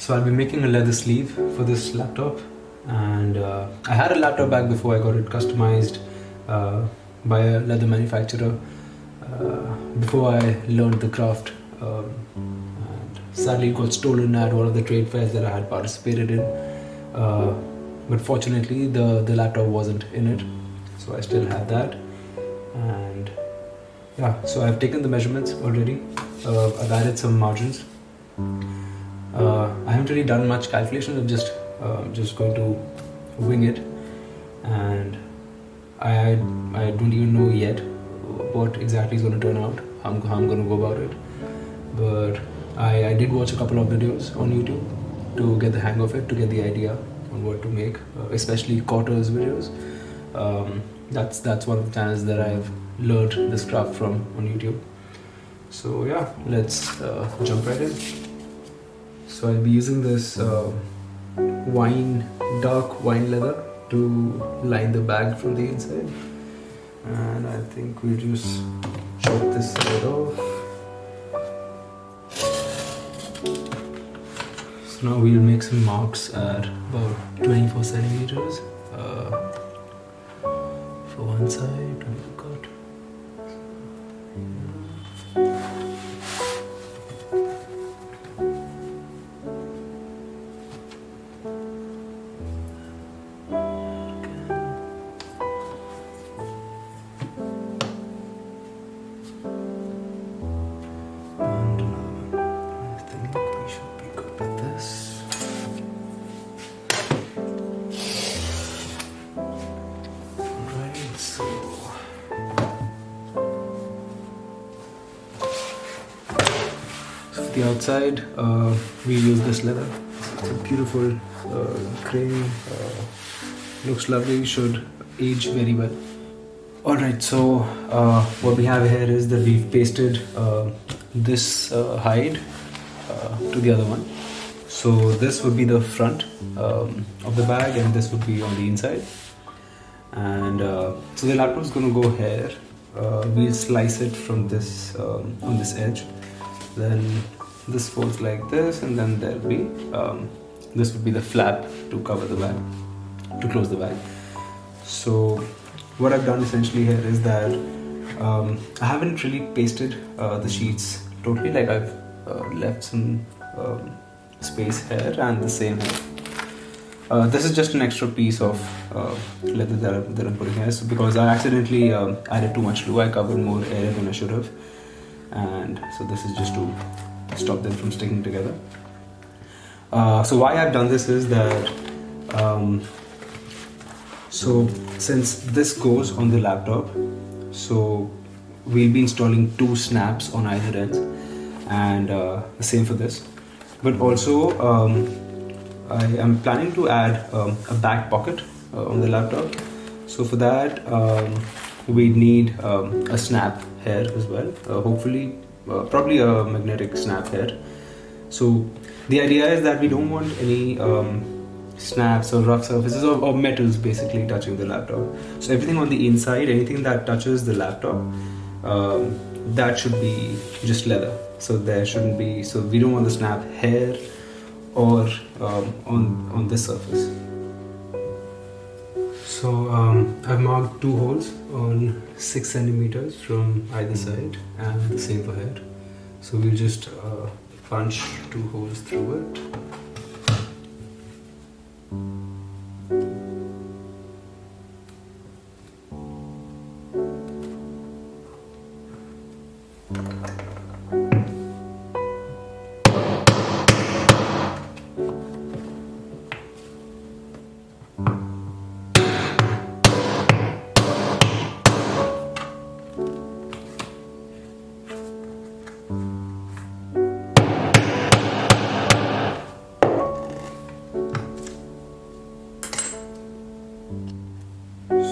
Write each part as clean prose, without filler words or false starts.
So I'll be making a leather sleeve for this laptop, and I had a laptop bag before. I got it customized by a leather manufacturer before I learned the craft. And sadly, it got stolen at one of the trade fairs that I had participated in. But fortunately, the laptop wasn't in it, so I still had that. And yeah, so I've taken the measurements already. I've added some margins. I haven't really done much calculation. I'm just going to wing it, and I don't even know yet what exactly is going to turn out. How I'm going to go about it. But I did watch a couple of videos on YouTube to get the hang of it, to get the idea on what to make, especially Cotter's videos. That's one of the channels that I've learned this craft from on YouTube. So yeah, let's jump right in. So I'll be using this dark wine leather to line the bag from the inside, and I think we'll just chop this side off. So now we'll make some marks at about 24 centimeters for one side to make a cut. The outside, we use this leather. It's a beautiful grain, looks lovely, should age very well. Alright, so what we have here is that we've pasted this hide to the other one. So this would be the front of the bag, and this would be on the inside. And so the laptop is going to go here. We'll slice it from this on this edge. Then this folds like this, and then there'll be this would be the flap to cover the bag, to close the bag. So what I've done essentially here is that I haven't really pasted the sheets totally. Like I've left some space here and the same here. This is just an extra piece of leather that I'm putting here. So because I accidentally added too much glue, I covered more area than I should have. And so this is just to stop them from sticking together. So why I've done this is that so since this goes on the laptop, so we'll be installing 2 snaps on either ends, and the same for this. But also I am planning to add a back pocket on the laptop. So for that we need a snap here as well, hopefully probably a magnetic snap here. So the idea is that we don't want any snaps or rough surfaces or metals basically touching the laptop. So everything on the inside, anything that touches the laptop, that should be just leather. So there shouldn't be, so we don't want the snap here or on this surface. So I've marked 2 holes on 6 centimeters from either side, and the same for head. So we'll just punch 2 holes through it.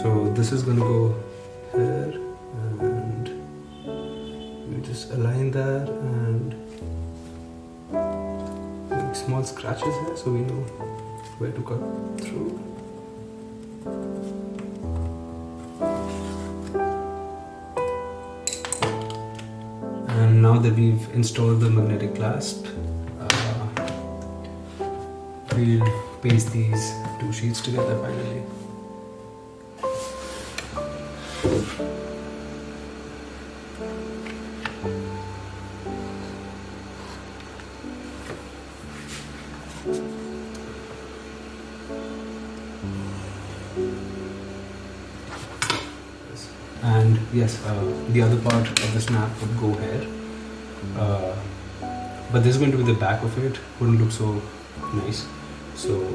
So this is going to go here, and we just align that and make small scratches here so we know where to cut through. And now that we've installed the magnetic clasp, we'll paste these two sheets together finally. And yes, the other part of the snap would go here, but this is going to be the back of it. Wouldn't look so nice, so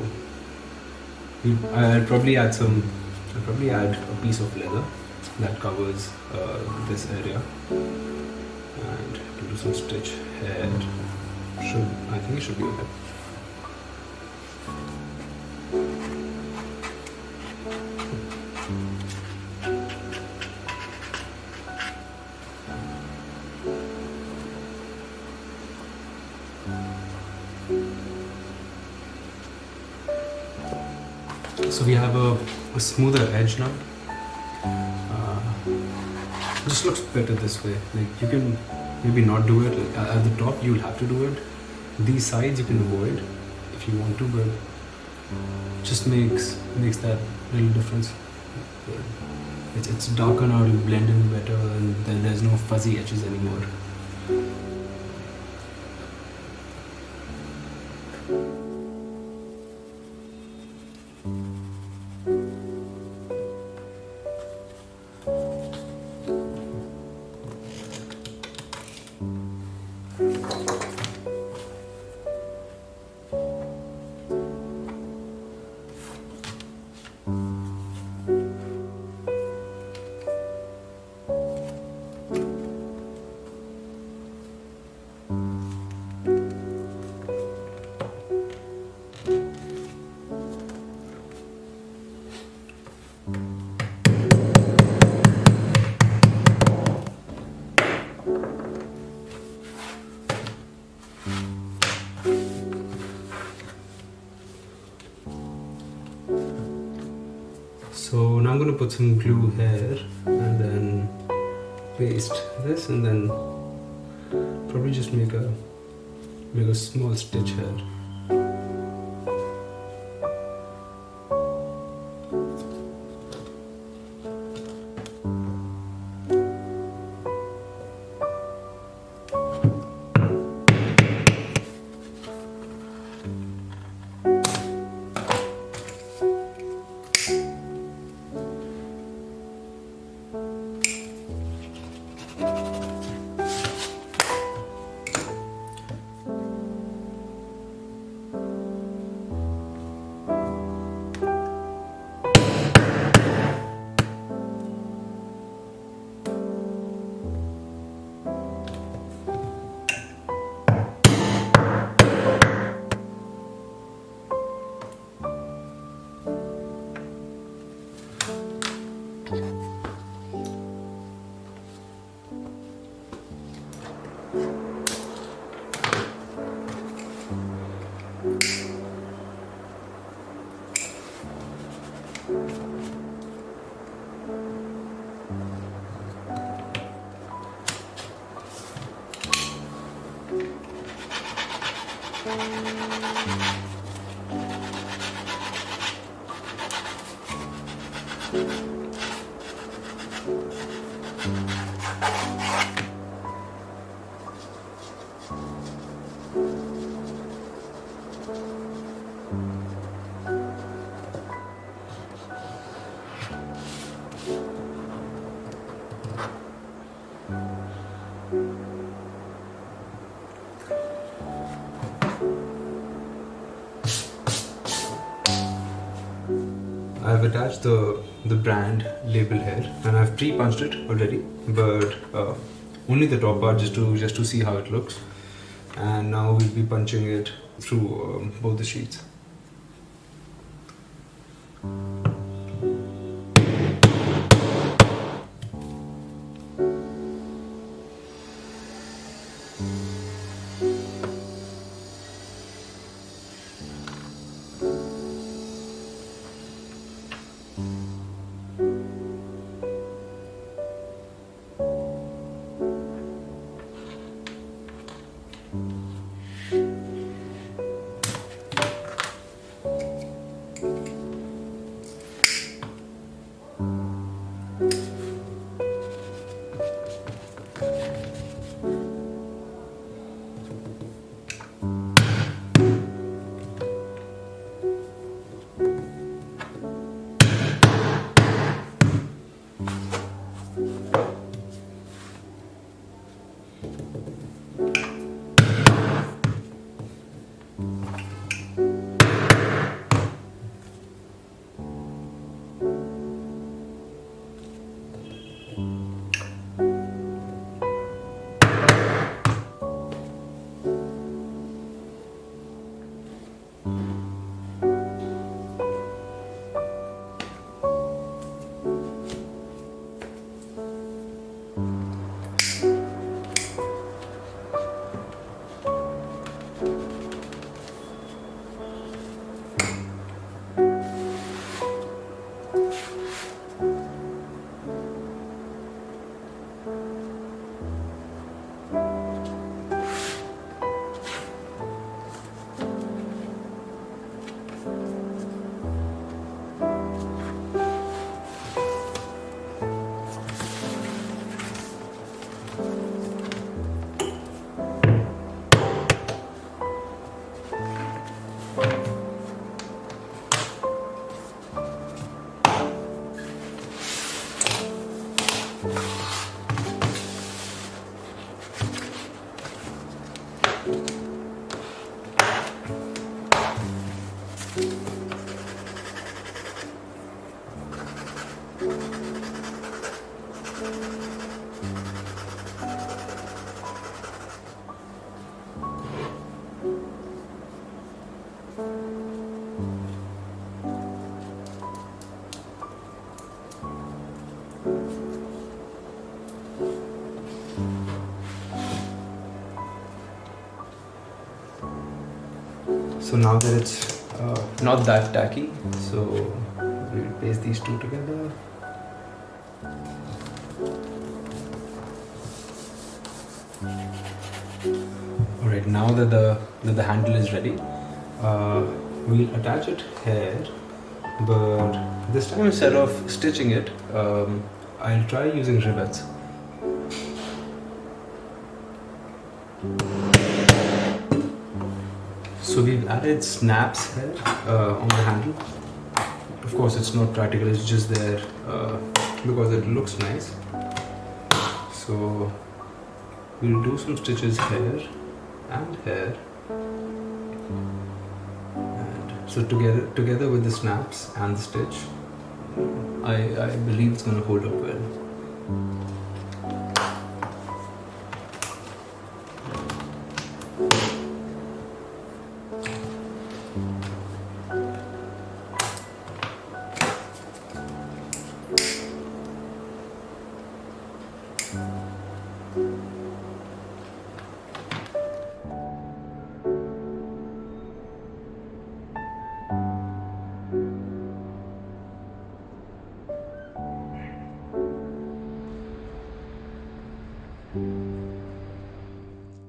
I'll probably add a piece of leather that covers this area, and do some stitch here. I think it should be okay. So we have a smoother edge now. Just looks better this way. Like, you can maybe not do it at the top. You'll have to do it. These sides you can avoid if you want to, but just makes that little difference. It's darker now. It'll blend in better, and then there's no fuzzy edges anymore. So now I'm going to put some glue here and then paste this, and then probably just make a small stitch here. I've attached the brand label here, and I've pre-punched it already, but only the top part just to see how it looks. And now we'll be punching it through both the sheets. So now that it's not that tacky, so we'll paste these two together. Alright, now that the handle is ready, we'll attach it here, but this time instead of stitching it, I'll try using rivets. So we've added snaps here on the handle. Of course it's not practical, it's just there because it looks nice. So we'll do some stitches here and here. And so together with the snaps and the stitch, I believe it's going to hold up well.